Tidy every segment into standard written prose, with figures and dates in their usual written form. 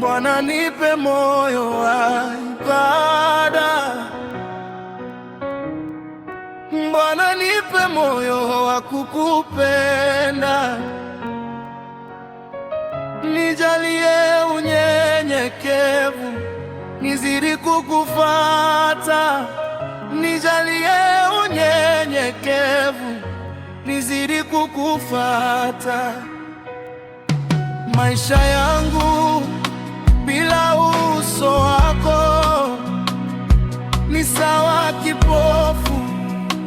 Bwana nipe moyo wa ibada, Bwana nipe moyo wa kukupenda, nijalie unyenyekevu, nizidi kukufuata, nijalie unyenyekevu, nizidi kukufuata. Maisha yangu bila uso wako ni sawa kipofu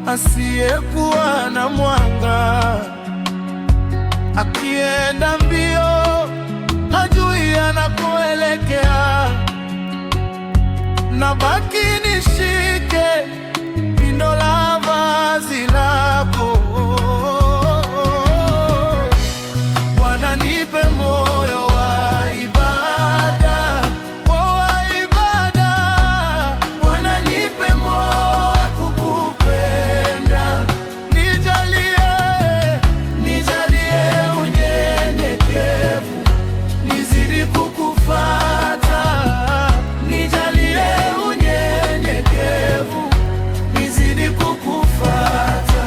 asiyekuwa na mwanga, akienda mbio hajui anakoelekea. Nabaki nishike pindo la vazi lako, Bwana nipe moyo wa ibada, wa ibada. Bwana nipe moyo wa kukupenda, nijalie unyenyekevu, nizidi kukufuata, nijalie unyenyekevu, nizidi kukufuata.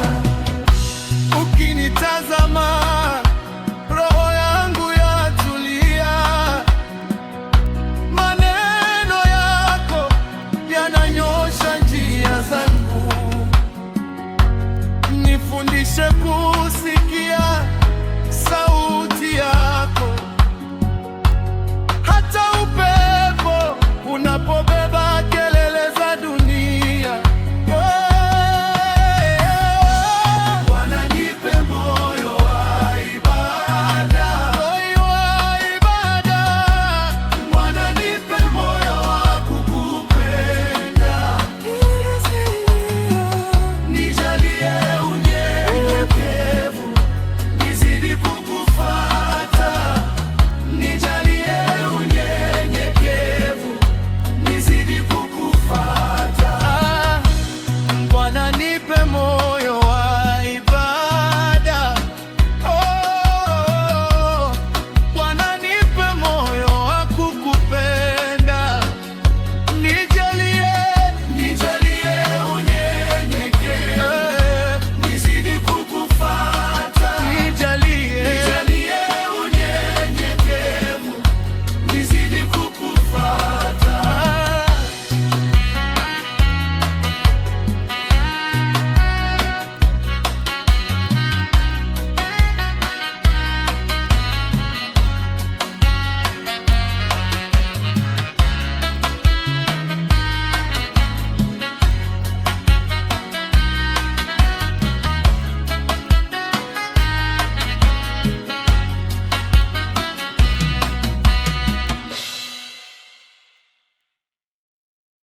Ukinitazama roho yangu yatulia, maneno yako yananyosha njia zangu. Nifundishe